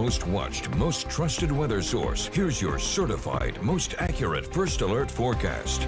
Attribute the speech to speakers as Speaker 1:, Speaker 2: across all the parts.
Speaker 1: most watched, most trusted weather source. Here's your certified, most accurate First Alert forecast.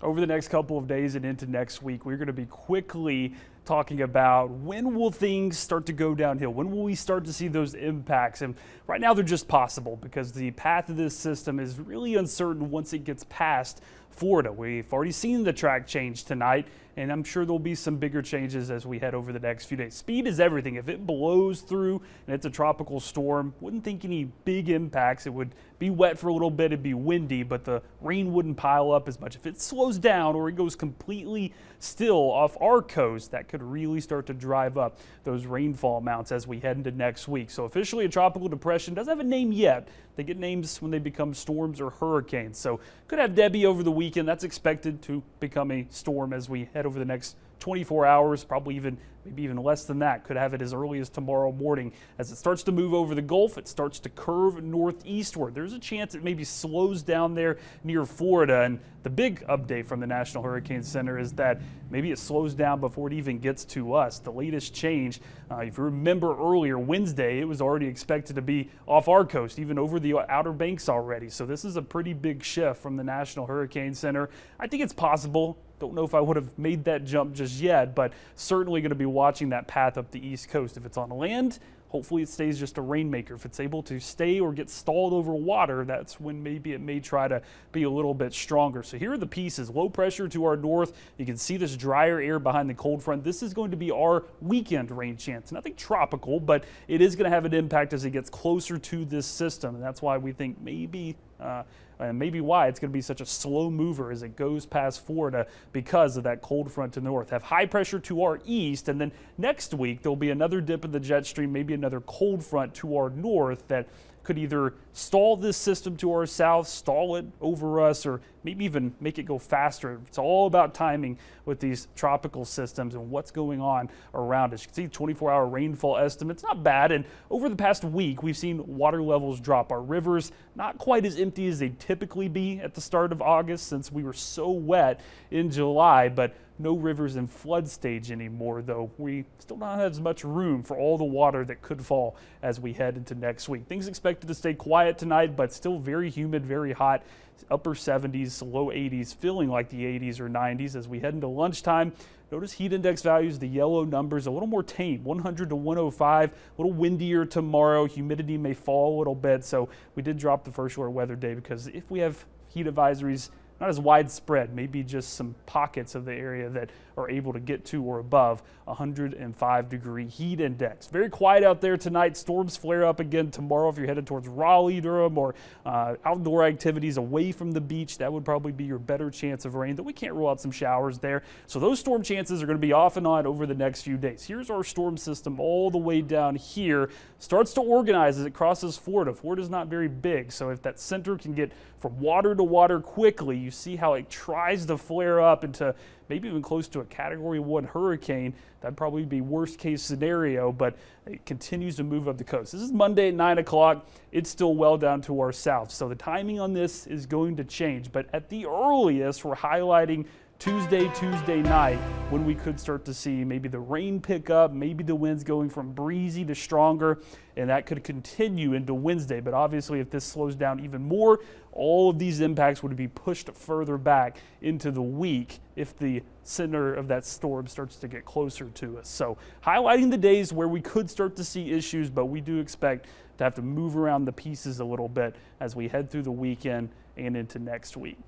Speaker 2: Over the next couple of days and into next week, we're going to be quickly talking about when will things start to go downhill? When will we start to see those impacts? And right now they're just possible because the path of this system is really uncertain once it gets past Florida. We've already seen the track change tonight, and I'm sure there'll be some bigger changes as we head over the next few days. Speed is everything. If it blows through and it's a tropical storm, wouldn't think any big impacts. It would be wet for a little bit, it'd be windy, but the rain wouldn't pile up as much. If it slows down or it goes completely still off our coast, that could really start to drive up those rainfall amounts as we head into next week. So officially a tropical depression, doesn't have a name yet. They get names when they become storms or hurricanes. So could have Debbie over the weekend. That's expected to become a storm as we head over the next 24 hours, probably maybe even less than that. Could have it as early as tomorrow morning. As it starts to move over the Gulf, it starts to curve northeastward. There's a chance it maybe slows down there near Florida. And the big update from the National Hurricane Center is that maybe it slows down before it even gets to us. The latest change, if you remember earlier, Wednesday, it was already expected to be off our coast, even over the Outer Banks already. So this is a pretty big shift from the National Hurricane Center. I think it's possible. Don't know if I would have made that jump just yet, but certainly going to be watching that path up the East Coast. If it's on land, hopefully it stays just a rainmaker. If it's able to stay or get stalled over water, that's when maybe it may try to be a little bit stronger. So here are the pieces. Low pressure to our north. You can see this drier air behind the cold front. This is going to be our weekend rain chance. Nothing tropical, but it is going to have an impact as it gets closer to this system. And that's why we think maybe why it's going to be such a slow mover as it goes past Florida because of that cold front to the north. Have high pressure to our east, and then next week there'll be another dip in the jet stream, maybe another cold front to our north that could either stall this system to our south, stall it over us, or maybe even make it go faster. It's all about timing with these tropical systems and what's going on around us. You can see 24-hour rainfall estimates, not bad. And over the past week, we've seen water levels drop. Our rivers not quite as empty as they typically be at the start of August since we were so wet in July, but no rivers in flood stage anymore, though we still don't have as much room for all the water that could fall as we head into next week. Things expected to stay quiet tonight, but still very humid, very hot, upper 70s, low 80s, feeling like the 80s or 90s as we head into lunchtime. Notice heat index values, the yellow numbers, a little more tame, 100 to 105, a little windier tomorrow. Humidity may fall a little bit, so we did drop the first alert weather day because if we have heat advisories, not as widespread, maybe just some pockets of the area that are able to get to or above 105-degree heat index. Very quiet out there tonight. Storms flare up again tomorrow if you're headed towards Raleigh, Durham, or outdoor activities away from the beach. That would probably be your better chance of rain, though we can't rule out some showers there. So those storm chances are going to be off and on over the next few days. Here's our storm system all the way down here. Starts to organize as it crosses Florida. Florida's not very big, so if that center can get from water to water quickly, you see how it tries to flare up into maybe even close to a Category 1 hurricane. That'd probably be worst case scenario, but it continues to move up the coast. This is Monday at 9 o'clock. It's still well down to our south, so the timing on this is going to change. But at the earliest, we're highlighting Tuesday night when we could start to see maybe the rain pick up, maybe the winds going from breezy to stronger, and that could continue into Wednesday. But obviously if this slows down even more, all of these impacts would be pushed further back into the week if the center of that storm starts to get closer to us. So highlighting the days where we could start to see issues, but we do expect to have to move around the pieces a little bit as we head through the weekend and into next week.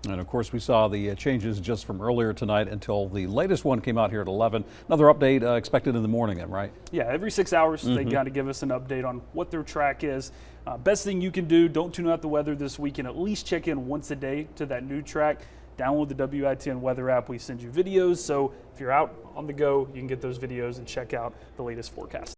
Speaker 3: And of course, we saw the changes just from earlier tonight until the latest one came out here at 11. Another update expected in the morning then, right?
Speaker 2: Yeah, every 6 hours they got to give us an update on what their track is. Best thing you can do, don't tune out the weather this weekend. At least check in once a day to that new track. Download the WITN weather app. We send you videos, so if you're out on the go, you can get those videos and check out the latest forecast.